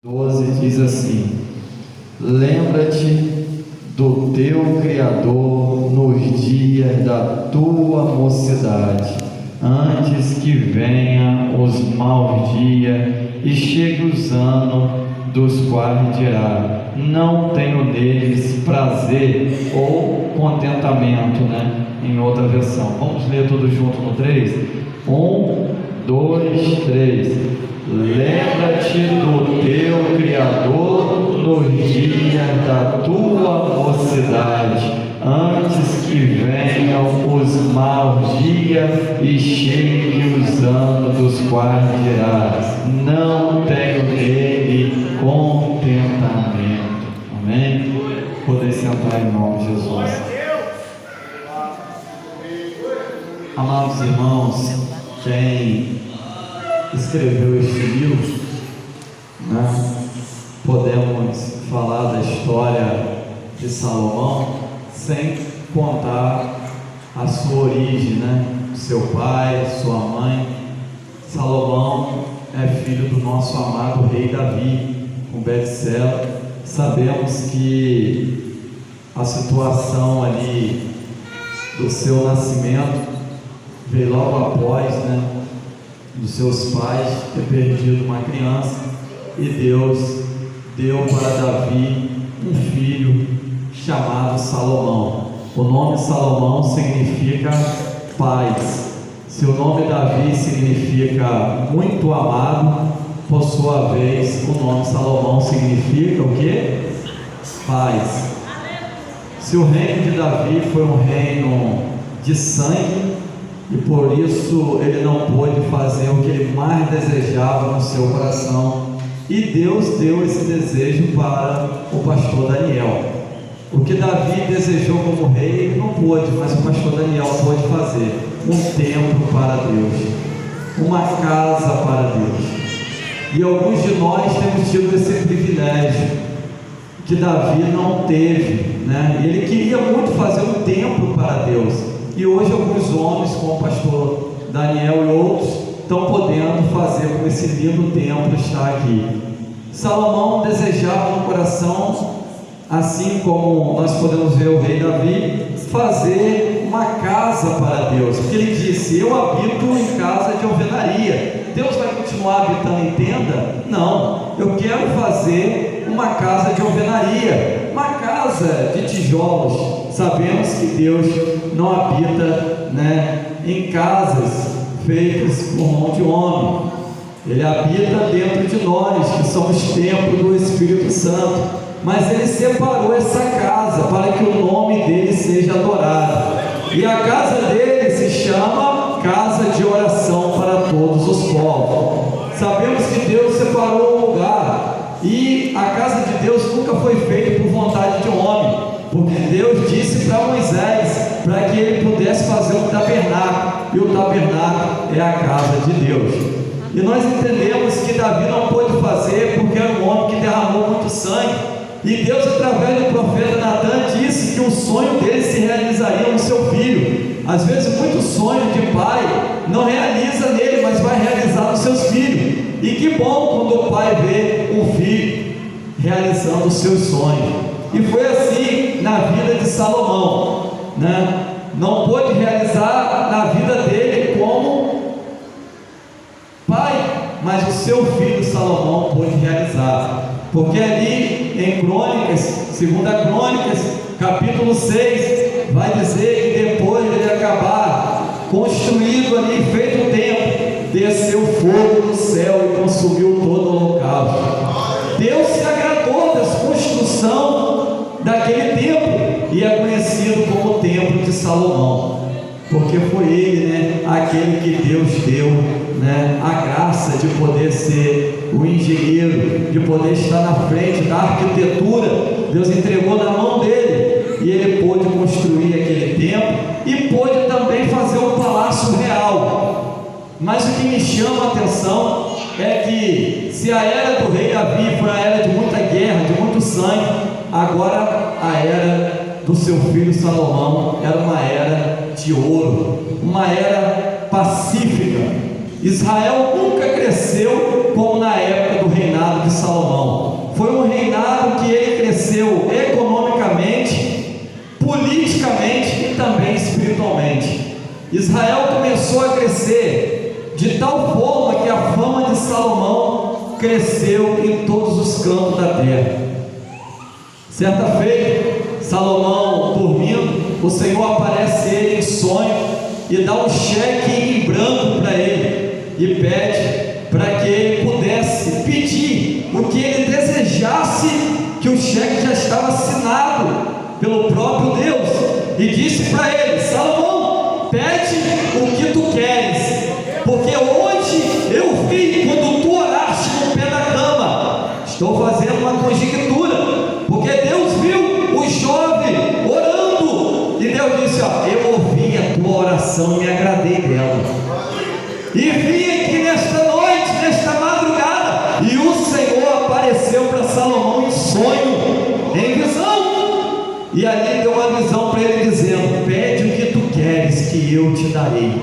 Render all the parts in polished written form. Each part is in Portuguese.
12 diz assim: lembra-te do teu Criador nos dias da tua mocidade, antes que venham os maus dias e chegue os anos dos quais dirá: não tenho neles prazer ou contentamento, né? Em outra versão. Vamos ler tudo junto no 3? 1, 2, 3. Lembra-te do teu Criador nos dias da tua mocidade, antes que venham os maus dias e cheguem os anos dos quais dirás: não tenho nele contentamento. Amém? Poder sentar em nome de Jesus. Amados irmãos, quem escreveu este livro, né? Podemos falar da história de Salomão sem contar a sua origem, né? Seu pai, sua mãe. Salomão é filho do nosso amado rei Davi, com Betseba. Sabemos que a situação ali do seu nascimento veio logo após, né, dos seus pais ter perdido uma criança, e Deus deu para Davi um filho chamado Salomão. O nome Salomão significa paz. Se o nome Davi significa muito amado, por sua vez o nome Salomão significa o que? Paz. Se o reino de Davi foi um reino de sangue, e por isso ele não pôde fazer o que ele mais desejava no seu coração, e Deus deu esse desejo para o pastor Daniel. O que Davi desejou como rei ele não pôde, mas o pastor Daniel pôde fazer: um templo para Deus, uma casa para Deus. E alguns de nós temos tido esse privilégio que Davi não teve, né? Ele queria muito fazer um templo para Deus. E hoje alguns homens, como o pastor Daniel e outros, estão podendo fazer com que esse lindo templo está aqui. Salomão desejava no coração, assim como nós podemos ver o rei Davi, fazer uma casa para Deus. Porque ele disse: eu habito em casa de alvenaria. Deus vai continuar habitando em tenda? Não, eu quero fazer uma casa de alvenaria, uma casa de tijolos. Sabemos que Deus não habita, né, em casas feitas por mão de homem. Ele habita dentro de nós, que somos templo do Espírito Santo. Mas Ele separou essa casa para que o nome dele seja adorado. E a casa dele se chama Casa de Oração para Todos os Povos. Sabemos que Deus separou um lugar, e a casa de Deus nunca foi feita por vontade de um homem, porque Deus disse para Moisés para que ele pudesse fazer um tabernáculo, e o tabernáculo é a casa de Deus. E nós entendemos que Davi não pôde fazer porque era um homem que derramou muito sangue, e Deus, através do profeta Natan, disse que o sonho dele se realizaria no seu filho. Às vezes muito sonho de pai não realiza nele, mas vai realizar nos seus filhos. E que bom quando o pai vê um filho realizando os seus sonhos. E foi assim na vida de Salomão, né? Não pôde realizar na vida dele como pai, mas o seu filho Salomão pôde realizar. Porque ali em Crônicas, 2 Crônicas, capítulo 6, vai dizer que depois de ele acabar construído ali, feito o templo, desceu fogo do céu e consumiu todo o holocausto. Deus se agradou da construção daquele templo, e é conhecido como o templo de Salomão, porque foi ele, né, aquele que Deus deu, né, a graça de poder ser o engenheiro, de poder estar na frente da arquitetura. Deus entregou na mão dele, e ele pôde construir aquele templo, e pôde também fazer um palácio real. Mas o que me chama a atenção é que, se a era do rei Davi foi a era de muita guerra, de muito sangue, agora a era do seu filho Salomão era uma era de ouro, uma era pacífica. Israel nunca cresceu como na época do reinado de Salomão. Foi um reinado que ele cresceu economicamente, politicamente e também espiritualmente. Israel começou a crescer de tal forma que a fama de Salomão cresceu em todos os cantos da terra. Certa feita, Salomão dormindo, o Senhor aparece a ele em sonho e dá um cheque em branco para ele e pede para que ele pudesse pedir o que ele desejasse, que o cheque já estava assinado pelo próprio Deus, e disse para ele: Salomão, pede o que tu queres, porque hoje eu vi quando tu oraste no pé da cama. Estou fazendo uma conjectura, porque Deus viu o jovem orando, e Deus disse: eu ouvi a tua oração e me agradei dela, e vim aqui nesta noite, nesta madrugada, e o Senhor apareceu para Salomão em sonho, em visão, e ali deu uma visão para ele dizendo: pede o que tu queres que eu te darei.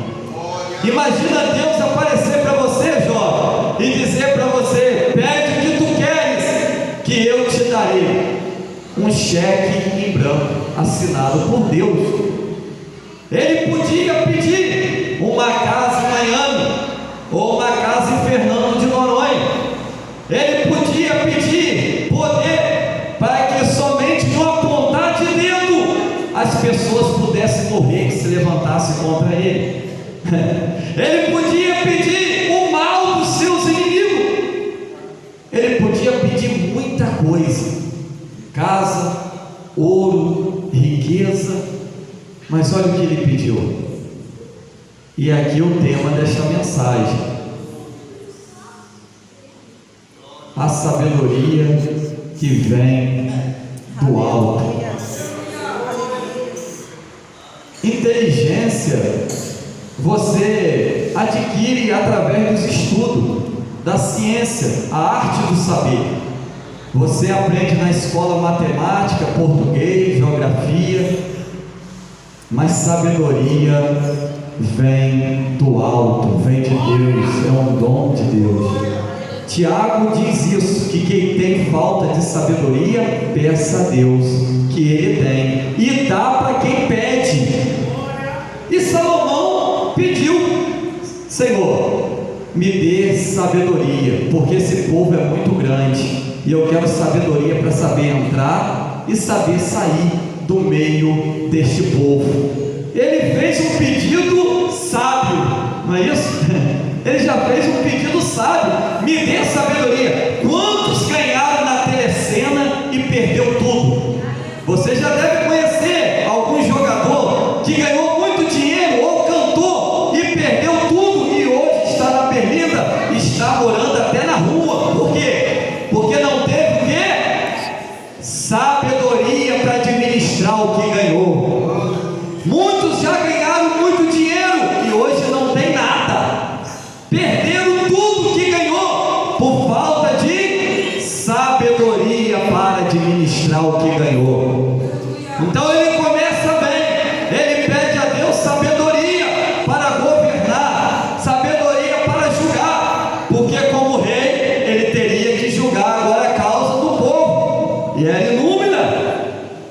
Imagina Deus aparecer para você, jovem, e dizer para você: pede o que tu queres que eu te darei. Um cheque em branco assinado por Deus. Ele podia pedir uma casa em Miami ou uma casa em Fernando de Noronha. Ele podia pedir poder para que somente no apontar de dedo as pessoas pudessem morrer, que se levantassem contra ele. Ele podia pedir o mal dos seus inimigos. Ele podia pedir muita coisa: casa, ouro, riqueza. Mas olha o que ele pediu. E aqui o tema desta mensagem: a sabedoria que vem do alto. Inteligência você adquire através dos estudos da ciência, a arte do saber. Você aprende na escola matemática, português, geografia, mas sabedoria vem do alto, vem de Deus, é um dom de Deus. Tiago diz isso, que quem tem falta de sabedoria, peça a Deus, que Ele tem, e dá para quem pede. E Salomão pediu: Senhor, me dê sabedoria, porque esse povo é muito grande, e eu quero sabedoria para saber entrar e saber sair do meio deste povo. Ele fez um pedido sábio, não é isso? Ele já fez um pedido sábio: me dê sabedoria. Quantos ganharam na telecena e perdeu tudo? Você já deve conhecer algum jogador que ganhou muito dinheiro, ou cantor, e perdeu tudo, e hoje está na berlinda, está morando até na rua. Por quê? Porque não teve o quê? Sabedoria para administrar o que ganhou. Muitos já ganharam muito dinheiro e hoje não tem nada. Perderam tudo que ganhou por falta de sabedoria para administrar o que ganhou. Então ele começa bem, ele pede a Deus sabedoria para governar, sabedoria para julgar, porque como rei ele teria que julgar agora a causa do povo, e era inúmera.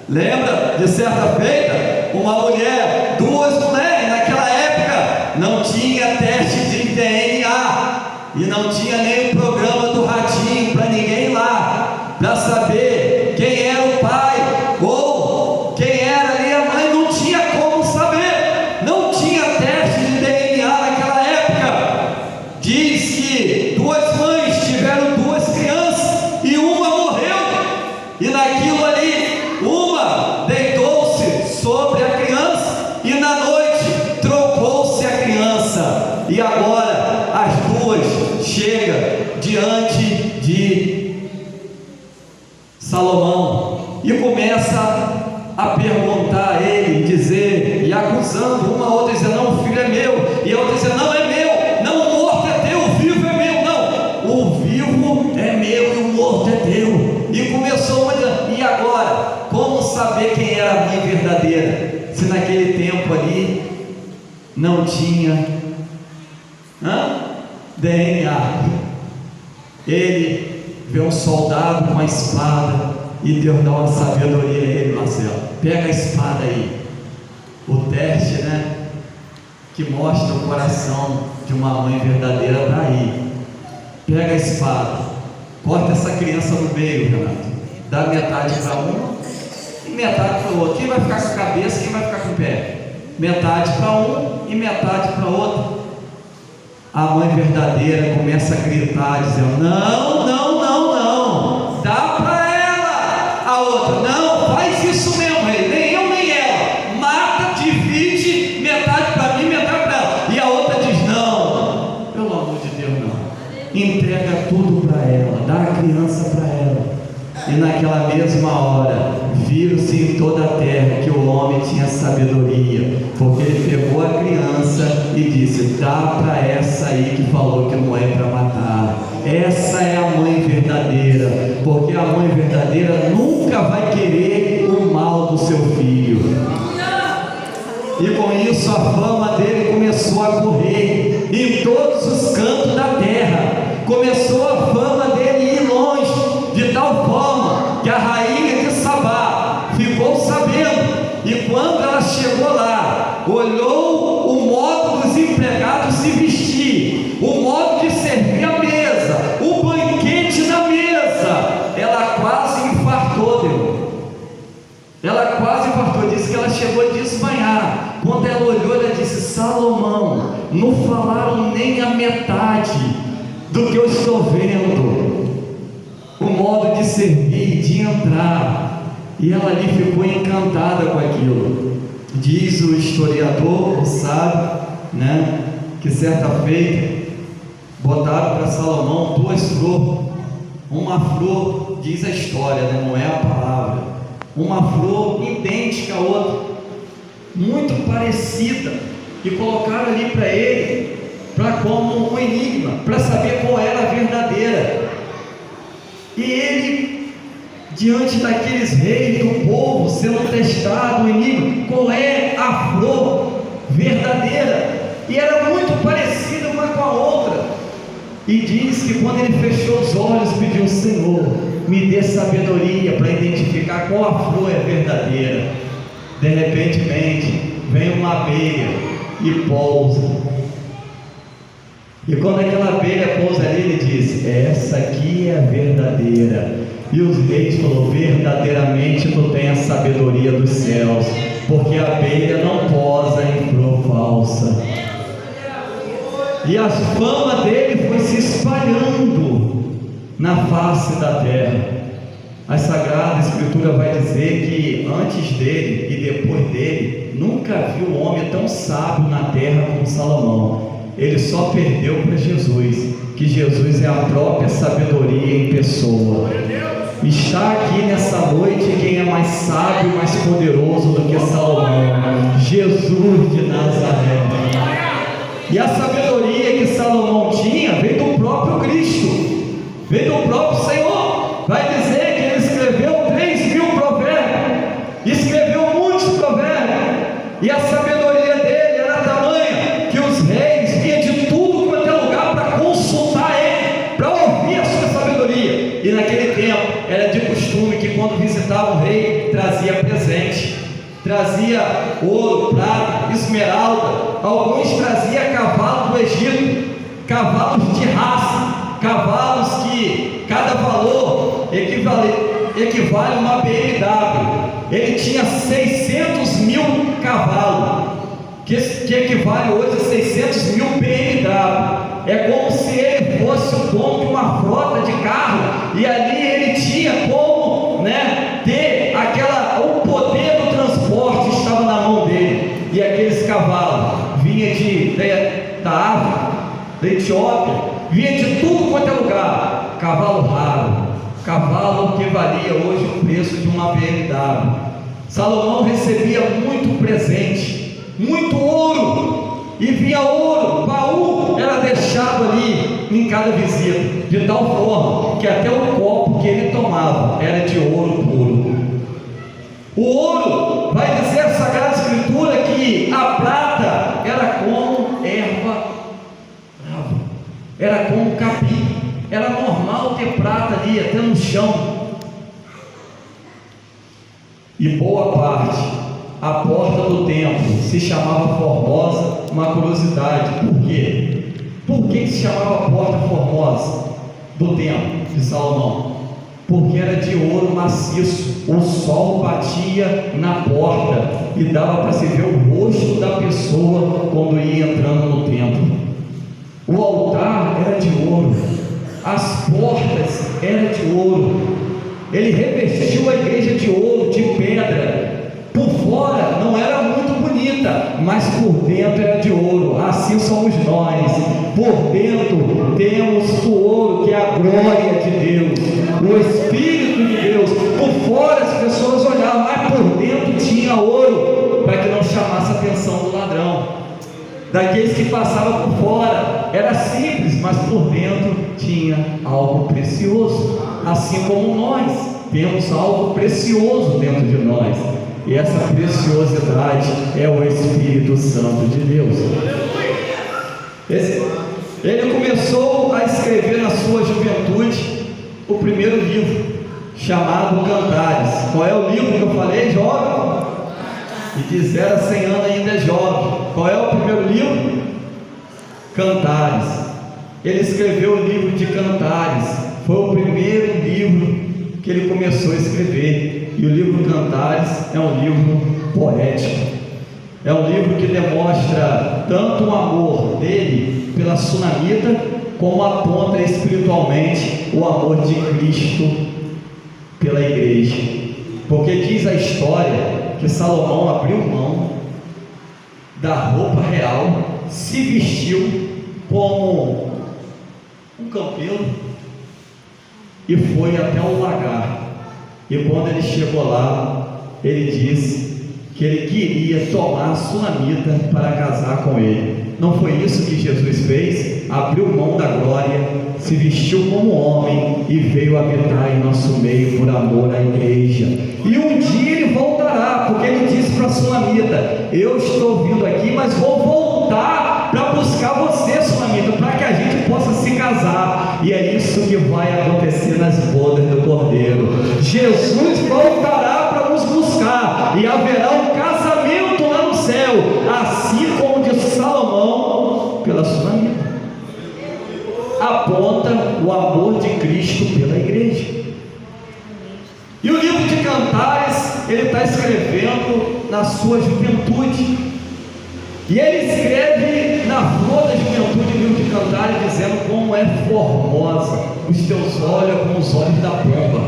Lembra de certa feita, uma mulher, duas mulheres naquela época, não tinha teste de DNA, e não tinha nem o programa do ratinho para ninguém lá, para saber quem era o pai, ou quem era ali a mãe. Não tinha como saber, não tinha teste de DNA naquela época. Diz que duas mães tiveram duas crianças, e uma morreu, e naquilo ali, uma deitou-se sobre a criança, e na noite trocou-se a criança, e agora as duas chegam diante de Salomão e começa a perguntar a ele, dizer, e acusando uma, outra dizendo: não, o filho é meu, e a outra dizendo: não, é meu, não, o morto é teu, o vivo é meu. Não, o vivo é meu e o morto é teu. E começou uma, e agora, como saber quem era a mãe verdadeira, se naquele tempo ali não tinha Ele vê um soldado com a espada e Deus dá uma sabedoria a ele, Marcelo. Pega a espada aí. O teste, né? Que mostra o coração de uma mãe verdadeira está aí. Pega a espada, corta essa criança no meio, Renato. Dá metade para um e metade para o outro. Quem vai ficar com a cabeça, quem vai ficar com o pé? Metade para um e metade para o outro. A mãe verdadeira começa a gritar, dizendo: não, não, não, não, dá para ela. A outra: não, faz isso mesmo, rei, nem eu nem ela, mata, divide, metade para mim, metade para ela. E a outra diz: não, pelo amor de Deus, não, entrega tudo para ela, dá a criança para ela. E naquela mesma hora, viram-se em toda a terra que o homem tinha sabedoria, porque ele pegou a criança e disse: dá para essa aí que falou que não é para matar. Essa é a mãe verdadeira, porque a mãe verdadeira nunca vai querer o mal do seu filho. E com isso a fama dele começou a correr em todos os cantos da terra. Começou a fama dele ir longe, de tal forma que a rainha de Sabá ficou sabendo, e quando ela chegou lá, olhou o modo dos empregados se vestir, o modo de servir a mesa, o banquete na mesa, ela quase infartou, Deus. Ela quase infartou, disse que ela chegou a desmaiar. Quando ela olhou, ela disse: Salomão, não falaram nem a metade do que eu estou vendo, o modo de servir, de entrar. E ela ali ficou encantada com aquilo. Diz o historiador, o sábio, né, que certa feita botaram para Salomão duas flores. Uma flor, diz a história, né, não é a palavra, uma flor idêntica à outra, muito parecida, e colocaram ali para ele, para como um enigma, para saber qual era a verdadeira. E ele, diante daqueles reis do povo, sendo testado o enigma, qual é a flor verdadeira? E era muito parecida uma com a outra. E diz que quando ele fechou os olhos, pediu: Senhor, me dê sabedoria para identificar qual a flor é verdadeira. De repente vem uma abelha e pousa. E quando aquela abelha pousa ali, ele disse: essa aqui é a verdadeira. E os reis falaram: verdadeiramente tu tens a sabedoria dos céus, porque a abelha não posa em flor falsa. E a fama dele foi se espalhando na face da terra. A Sagrada Escritura vai dizer que antes dele e depois dele, nunca viu um homem tão sábio na terra como Salomão. Ele só perdeu para Jesus, que Jesus é a própria sabedoria em pessoa. Está aqui nessa noite quem é mais sábio, mais poderoso do que Salomão: Jesus de Nazaré. E a sabedoria que Salomão tinha veio do próprio Cristo, veio do próprio Senhor. Vai dizer que ele escreveu 3.000 provérbios, escreveu muitos provérbios, e a sabedoria dele era tamanha que os reis vinham de tudo quanto é lugar para consultar ele, para ouvir a sua sabedoria. E naquele tempo era de costume que quando visitava o rei, trazia presente, trazia ouro, prata, esmeralda. Alguns traziam cavalo do Egito, cavalos de raça, cavalos que cada valor equivale a uma BMW. Ele tinha 600 mil cavalos, que equivale hoje a 600 mil BMW. É como se ele fosse o dono de uma frota de carro, e ali ele tinha como, né, ter o poder do transporte estava na mão dele. E aqueles cavalos vinha da África, da Etiópia, vinha de tudo quanto é lugar. Cavalo raro, cavalo que valia hoje o preço de uma BMW. Salomão recebia muito presente, muito ouro, e vinha ouro, baú era deixado ali em cada visita, de tal forma que até o copo que ele tomava era de ouro puro. O ouro, vai dizer a Sagrada Escritura, que a prata era como erva brava, era como capim, era normal ter prata ali até no chão. E boa parte, a porta do templo se chamava Formosa. Uma curiosidade, por quê? Por que se chamava Porta Formosa do templo de Salomão? Porque era de ouro maciço, o sol batia na porta e dava para se ver o rosto da pessoa quando ia entrando no templo. O altar era de ouro, as portas eram de ouro. Ele revestiu a igreja de ouro, de pedra. Por fora não era muito bonita, mas por dentro era de ouro. Assim somos nós. Por dentro temos o ouro, que é a glória de Deus, o Espírito de Deus. Por fora as pessoas olhavam, mas por dentro tinha ouro, para que não chamasse a atenção do ladrão, daqueles que passavam por fora. Era simples, mas por dentro tinha algo precioso. Assim como nós temos algo precioso dentro de nós, e essa preciosidade é o Espírito Santo de Deus. Ele começou a escrever na sua juventude o primeiro livro, chamado Cantares. Qual é o livro que eu falei, jovem? E de 0 a 100 anos ainda é jovem. Qual é o primeiro livro? Cantares. Ele escreveu o livro de Cantares. Foi o primeiro livro que ele começou a escrever. E o livro Cantares é um livro poético. É um livro que demonstra tanto o amor dele pela sunamita, como aponta espiritualmente o amor de Cristo pela igreja. Porque diz a história que Salomão abriu mão da roupa real, se vestiu como um campeão e foi até o lagar. E quando ele chegou lá, ele disse que ele queria tomar a sunamita para casar com ele. Não foi isso que Jesus fez? Abriu mão da glória, se vestiu como homem e veio habitar em nosso meio por amor à igreja. E um dia ele voltará, porque ele disse para a sunamita: eu estou vindo aqui, mas vou voltar para buscar você, sunamita, para que a gente possa se casar. E é isso que vai acontecer nas bodas do Cordeiro. Jesus voltará para nos buscar e haverá um casamento lá no céu, assim como de Salomão pela sunamita. Aponta o amor de Cristo pela igreja. E o livro de Cantares ele está escrevendo na sua juventude, e ele escreve na flor da juventude o livro de Cantares, dizendo como é formosa os teus olhos como os olhos da pomba.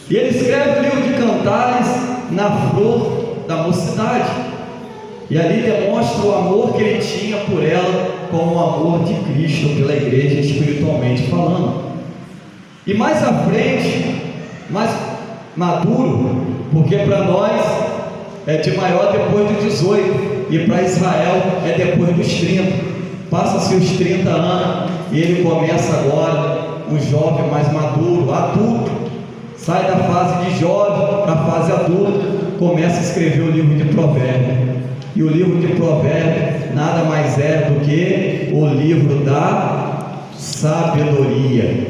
E ele escreve o livro de Cantares na flor da mocidade, e ali demonstra o amor que ele tinha por ela, como o amor de Cristo pela igreja, espiritualmente falando. E mais à frente, mais maduro, porque para nós é de maior depois dos 18, e para Israel é depois dos 30. Passa-se os 30 anos e ele começa agora um jovem mais maduro, adulto. Sai da fase de jovem para a fase adulta, começa a escrever o livro de Provérbios. E o livro de Provérbios nada mais é do que o livro da sabedoria.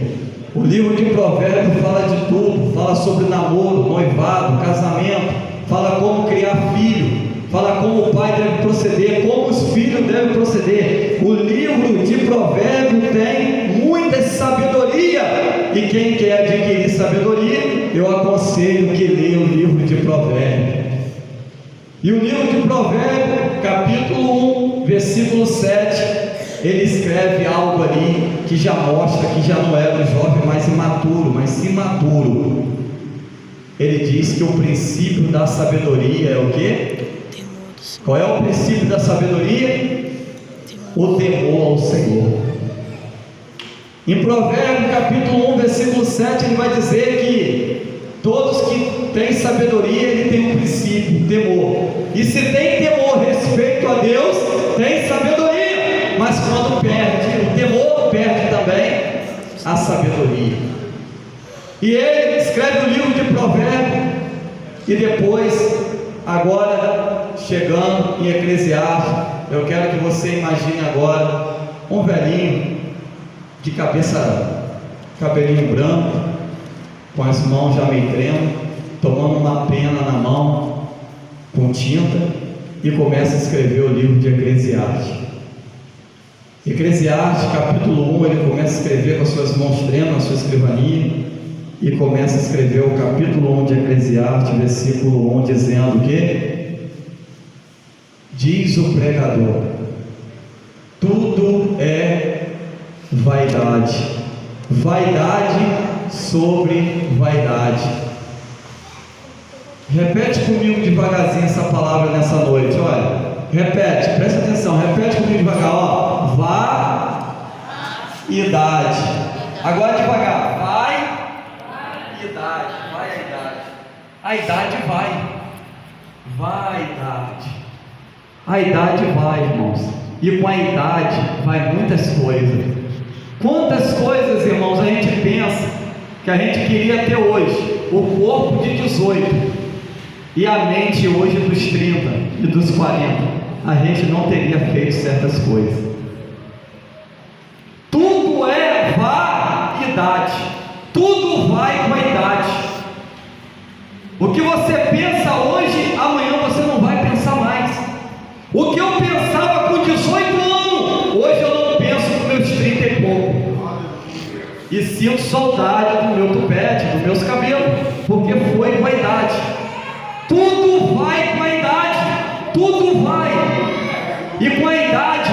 O livro de Provérbios fala de tudo, fala sobre namoro, noivado, casamento, fala como criar filho, fala como o pai deve proceder, como os filhos devem proceder. O livro de Provérbios tem muita sabedoria, e quem quer adquirir sabedoria, eu aconselho que leia o livro de Provérbios. E o livro de Provérbios, capítulo 1, versículo 7, ele escreve algo ali que já mostra que já não era um jovem mais imaturo, mas sim maduro. Ele diz que o princípio da sabedoria é o quê? Qual é o princípio da sabedoria? O temor ao Senhor. Em Provérbios capítulo 1, versículo 7, ele vai dizer que todos que têm sabedoria, ele tem um princípio, temor. E se tem temor, respeito a Deus, tem sabedoria. Mas quando perde o temor, perde também a sabedoria. E ele escreve o livro de Provérbios, e depois, agora, chegando em Eclesiastes, eu quero que você imagine agora um velhinho de cabeça cabelinho branco, com as mãos já meio tremo, tomando uma pena na mão, com tinta, e começa a escrever o livro de Eclesiastes. Eclesiastes, capítulo 1, ele começa a escrever com as suas mãos tremendo, na sua escrivania, e começa a escrever o capítulo 1 de Eclesiastes, versículo 1, dizendo o quê? Diz o pregador: tudo é vaidade, vaidade sobre vaidade. Repete comigo devagarzinho essa palavra nessa noite, olha, repete, presta atenção, repete comigo devagar, ó, vaidade, agora devagar, vaidade, a idade vai, irmãos, e com a idade vai muitas coisas. Quantas coisas, irmãos, a gente pensa que a gente queria ter hoje, o corpo de 18 e a mente hoje dos 30 e dos 40, a gente não teria feito certas coisas. Tudo é vaidade, tudo vai com a idade. O que você pensa hoje, amanhã você não vai pensar mais. O que eu pensava com 18 anos, hoje eu não penso com meus 30 e pouco. E sinto saudade do meu tupete, dos meus cabelos, porque foi com a idade. Tudo vai com a idade, tudo vai. E com a idade